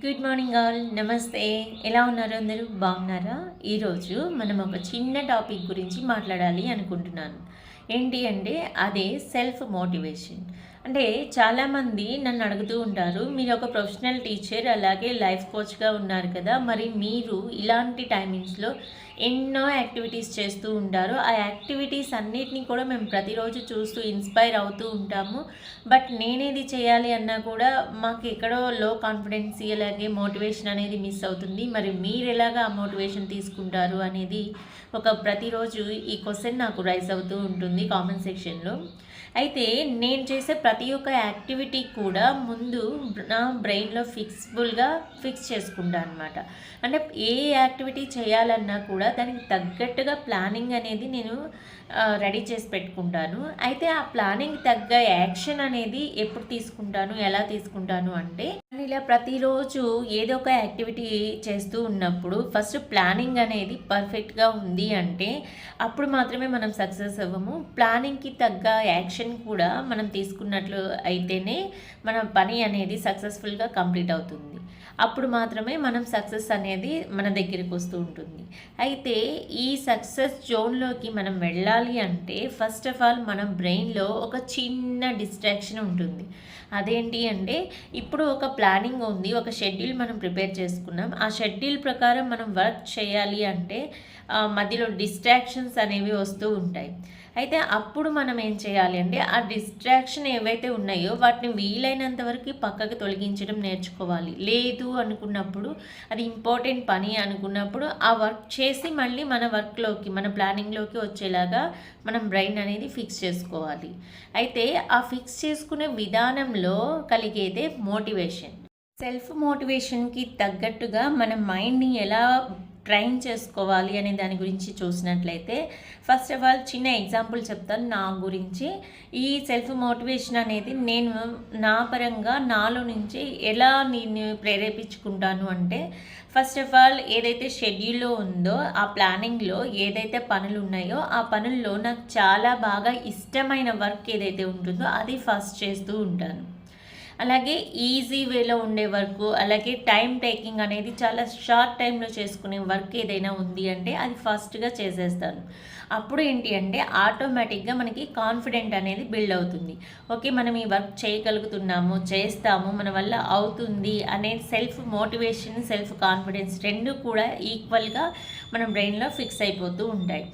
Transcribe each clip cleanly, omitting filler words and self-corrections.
Good morning all, నమస్తే. ఎలా ఉన్నారు? అందరూ బాగున్నారా? ఈరోజు మనం ఒక చిన్న టాపిక్ గురించి మాట్లాడాలి అనుకుంటున్నాను. ఏంటి అంటే అదే సెల్ఫ్ మోటివేషన్. అంటే చాలామంది నన్ను అడుగుతూ ఉంటారు, మీరు ఒక ప్రొఫెషనల్ టీచర్ అలాగే లైఫ్ కోచ్గా ఉన్నారు కదా, మరి మీరు ఇలాంటి టైమింగ్స్లో ఎన్నో యాక్టివిటీస్ చేస్తూ ఉంటారు. ఆ యాక్టివిటీస్ అన్నిటినీ కూడా మేము ప్రతిరోజు చూస్తూ ఇన్స్పైర్ అవుతూ ఉంటాము. బట్ నేనేది చేయాలి అన్నా కూడా మాకు ఎక్కడో లో కాన్ఫిడెన్సీ అలాగే మోటివేషన్ అనేది మిస్ అవుతుంది. మరి మీరు ఎలాగా ఆ మోటివేషన్ తీసుకుంటారు అనేది ప్రతిరోజు ఈ క్వశ్చన్ నాకు రైజ్ అవుతూ ఉంటుంది కామెంట్ సెక్షన్లో. అయితే నేను చేసే ప్రతి ఒక్క యాక్టివిటీ కూడా ముందు నా బ్రెయిన్లో ఫిక్స్ చేసుకుంటాను అనమాట. అంటే ఏ యాక్టివిటీ చేయాలన్నా కూడా దానికి తగ్గట్టుగా ప్లానింగ్ అనేది నేను రెడీ చేసి పెట్టుకుంటాను. అయితే ఆ ప్లానింగ్ తగ్గ యాక్షన్ అనేది ఎప్పుడు తీసుకుంటాను, ఎలా తీసుకుంటాను అంటే, ఇలా ప్రతిరోజు ఏదో ఒక యాక్టివిటీ చేస్తూ ఉన్నప్పుడు ఫస్ట్ ప్లానింగ్ అనేది పర్ఫెక్ట్గా ఉంది అంటే అప్పుడు మాత్రమే మనం సక్సెస్ అవ్వము. ప్లానింగ్కి తగ్గ యాక్షన్ కూడా మనం తీసుకున్నట్లు అయితేనే మన పని అనేది సక్సెస్ఫుల్గా కంప్లీట్ అవుతుంది. అప్పుడు మాత్రమే మనం సక్సెస్ అనేది మన దగ్గరికి వస్తూ ఉంటుంది. అయితే ఈ సక్సెస్ జోన్లోకి మనం వెళ్ళాలి అంటే ఫస్ట్ ఆఫ్ ఆల్ మన బ్రెయిన్లో ఒక చిన్న డిస్ట్రాక్షన్ ఉంటుంది. అదేంటి అంటే, ఇప్పుడు ఒక ప్లానింగ్ ఉంది, ఒక షెడ్యూల్ మనం ప్రిపేర్ చేసుకున్నాం. ఆ షెడ్యూల్ ప్రకారం మనం వర్క్ చేయాలి అంటే మధ్యలో డిస్ట్రాక్షన్స్ అనేవి వస్తూ ఉంటాయి. అయితే అప్పుడు మనం ఏం చేయాలి అంటే, ఆ డిస్ట్రాక్షన్ ఏవైతే ఉన్నాయో వాటిని వీలైనంత వరకు పక్కకు తొలగించడం నేర్చుకోవాలి. లేదు అనుకున్నప్పుడు, అది ఇంపార్టెంట్ పని అనుకున్నప్పుడు ఆ వర్క్ చేసి మళ్ళీ మన ప్లానింగ్లోకి వచ్చేలాగా మనం బ్రెయిన్ అనేది ఫిక్స్ చేసుకోవాలి. అయితే ఆ ఫిక్స్ చేసుకునే విధానంలో కలిగేదే మోటివేషన్. సెల్ఫ్ మోటివేషన్కి తగ్గట్టుగా మన మైండ్ని ఎలా ట్రైన్ చేసుకోవాలి అనే దాని గురించి చూసినట్లయితే, ఫస్ట్ ఆఫ్ ఆల్ చిన్న ఎగ్జాంపుల్ చెప్తాను నా గురించి. ఈ సెల్ఫ్ మోటివేషన్ అనేది నేను నా పరంగా నాలో నుంచి ఎలా నేను ప్రేరేపించుకుంటాను అంటే, ఫస్ట్ ఆఫ్ ఆల్ ఏదైతే షెడ్యూల్లో ఉందో ఆ ప్లానింగ్లో ఏదైతే పనులు ఉన్నాయో ఆ పనుల్లో నాకు చాలా బాగా ఇష్టమైన వర్క్ ఏదైతే ఉంటుందో అది ఫస్ట్ చేస్తూ ఉంటాను. అలాగే ఈజీ వేలో ఉండే వర్క్, అలాగే టైం టేకింగ్ అనేది చాలా షార్ట్ టైంలో చేసుకునే వర్క్ ఏదైనా ఉంది అంటే అది ఫస్ట్గా చేసేస్తాను. అప్పుడు ఏంటి అంటే ఆటోమేటిక్గా మనకి కాన్ఫిడెంట్ అనేది బిల్డ్ అవుతుంది. ఓకే, మనం ఈ వర్క్ చేయగలుగుతున్నాము, చేస్తాము, మన వల్ల అవుతుంది అనే సెల్ఫ్ మోటివేషన్, సెల్ఫ్ కాన్ఫిడెన్స్ రెండు కూడా ఈక్వల్గా మన బ్రెయిన్లో ఫిక్స్ అయిపోతూ ఉంటాయి.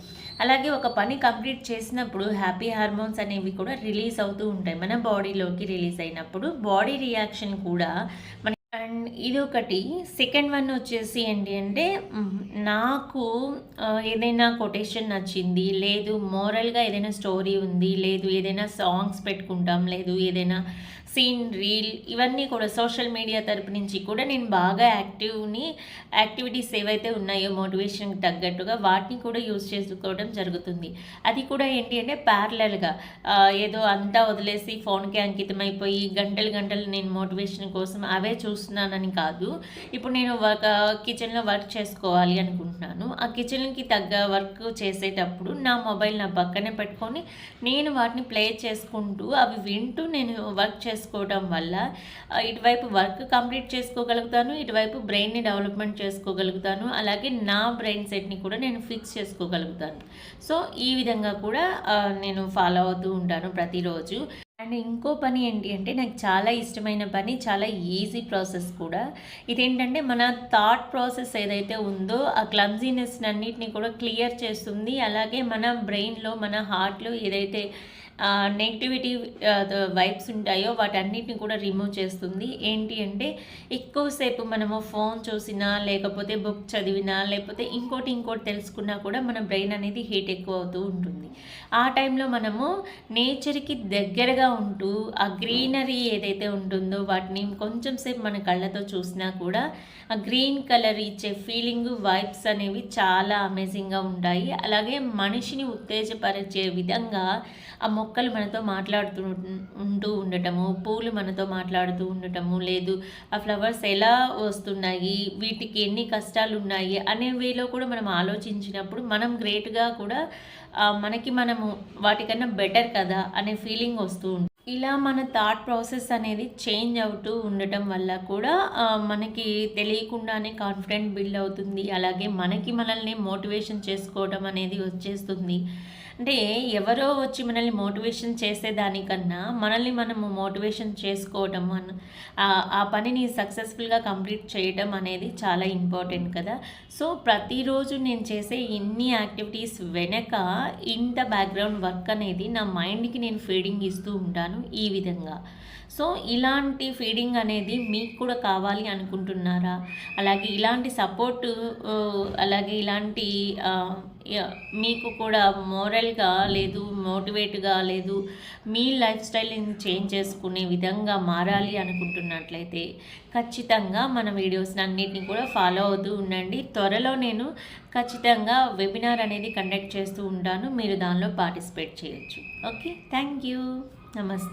అలాగే ఒక పని కంప్లీట్ చేసినప్పుడు హ్యాపీ హార్మోన్స్ అనేవి కూడా రిలీజ్ అవుతూ ఉంటాయి. మన బాడీలోకి రిలీజ్ అయినప్పుడు బాడీ రియాక్షన్ కూడా మన. అండ్ ఇది ఒకటి. సెకండ్ వన్ వచ్చేసి ఏంటి అంటే, నాకు ఏదైనా కొటేషన్ నచ్చింది, లేదు మోరల్గా ఏదైనా స్టోరీ ఉంది, లేదు ఏదైనా సాంగ్స్ పెట్టుకుంటాం, లేదు ఏదైనా సీన్ రీల్, ఇవన్నీ కూడా సోషల్ మీడియా తరపు నుంచి కూడా నేను బాగా యాక్టివిటీస్ ఏవైతే ఉన్నాయో మోటివేషన్కి తగ్గట్టుగా వాటిని కూడా యూజ్ చేసుకోవడం జరుగుతుంది. అది కూడా ఏంటి అంటే ప్యారలల్గా ఏదో అంతా వదిలేసి ఫోన్కి అంకితమైపోయి గంటలు నేను మోటివేషన్ కోసం అవే చూస్తున్నానని కాదు. ఇప్పుడు నేను కిచెన్లో వర్క్ చేసుకోవాలి అనుకుంటున్నాను. ఆ కిచెన్కి తగ్గ వర్క్ చేసేటప్పుడు నా మొబైల్ నా పక్కనే పెట్టుకొని నేను వాటిని ప్లే చేసుకుంటూ అవి వింటూ నేను వర్క్ చేసుకోవడం వల్ల ఇటువైపు వర్క్ కంప్లీట్ చేసుకోగలుగుతాను, ఇటువైపు బ్రెయిన్ని డెవలప్మెంట్ చేసుకోగలుగుతాను, అలాగే నా బ్రెయిన్ సెట్ని కూడా నేను ఫిక్స్ చేసుకోగలుగుతాను. సో ఈ విధంగా కూడా నేను ఫాలో అవుతూ ఉంటాను ప్రతిరోజు. అండ్ ఇంకో పని ఏంటి అంటే, నాకు చాలా ఇష్టమైన పని, చాలా ఈజీ ప్రాసెస్ కూడా. ఇదేంటంటే మన థాట్ ప్రాసెస్ ఏదైతే ఉందో ఆ క్లమ్జీనెస్ అన్నిటిని కూడా క్లియర్ చేస్తుంది. అలాగే మన బ్రెయిన్లో, మన హార్ట్లో ఏదైతే నెగిటివిటీ వైబ్స్ ఉంటాయో వాటన్నిటిని కూడా రిమూవ్ చేస్తుంది. ఏంటి అంటే, ఎక్కువసేపు మనము ఫోన్ చూసినా, లేకపోతే బుక్ చదివినా, లేకపోతే ఇంకోటి తెలుసుకున్నా కూడా మన బ్రెయిన్ అనేది హీట్ ఎక్కువ అవుతూ ఉంటుంది. ఆ టైంలో మనము నేచర్కి దగ్గరగా ఉంటూ ఆ గ్రీనరీ ఏదైతే ఉంటుందో వాటిని కొంచెం సేపు మన కళ్ళతో చూసినా కూడా ఆ గ్రీన్ కలర్ ఇచ్చే ఫీలింగ్, వైబ్స్ అనేవి చాలా అమేజింగ్గా ఉంటాయి. అలాగే మనిషిని ఉత్తేజపరిచే విధంగా ఆ మొక్కలు మనతో ఉంటూ ఉండటము, పూలు మనతో మాట్లాడుతూ ఉండటము, లేదు ఆ ఫ్లవర్స్ ఎలా వస్తున్నాయి, వీటికి ఎన్ని కష్టాలు ఉన్నాయి అనే వేలో కూడా మనం ఆలోచించినప్పుడు మనం గ్రేట్గా కూడా మనము వాటికన్నా బెటర్ కదా అనే ఫీలింగ్ వస్తూ ఉంటుంది. ఇలా మన థాట్ ప్రాసెస్ అనేది చేంజ్ అవుతూ ఉండటం వల్ల కూడా మనకి తెలియకుండానే కాన్ఫిడెంట్ బిల్డ్ అవుతుంది. అలాగే మనల్ని మోటివేషన్ చేసుకోవడం అనేది వచ్చేస్తుంది. అంటే ఎవరో వచ్చి మనల్ని మోటివేషన్ చేసేదానికన్నా మనల్ని మనము మోటివేషన్ చేసుకోవటం ఆ పనిని సక్సెస్ఫుల్గా కంప్లీట్ చేయడం అనేది చాలా ఇంపార్టెంట్ కదా. సో ప్రతిరోజు నేను చేసే ఇన్ని యాక్టివిటీస్ వెనక ఇంత బ్యాక్గ్రౌండ్ వర్క్ అనేది నా మైండ్కి నేను ఫీడింగ్ ఇస్తూ ఉంటాను ఈ విధంగా. సో ఇలాంటి ఫీడింగ్ అనేది మీకు కూడా కావాలి అనుకుంటున్నారా? అలాగే ఇలాంటి సపోర్టు, అలాగే ఇలాంటి మీకు కూడా మోరల్గా లేదు, మోటివేట్గా లేదు, మీ లైఫ్ స్టైల్ని చేంజ్ చేసుకునే విధంగా మారాలి అనుకుంటున్నట్లయితే ఖచ్చితంగా మన వీడియోస్ని అన్నిటిని కూడా ఫాలో అవుతూ ఉండండి. త్వరలో నేను ఖచ్చితంగా వెబినార్ అనేది కండక్ట్ చేస్తూ ఉంటాను. మీరు దానిలో పార్టిసిపేట్ చేయొచ్చు. Okay, thank you. నమస్తే.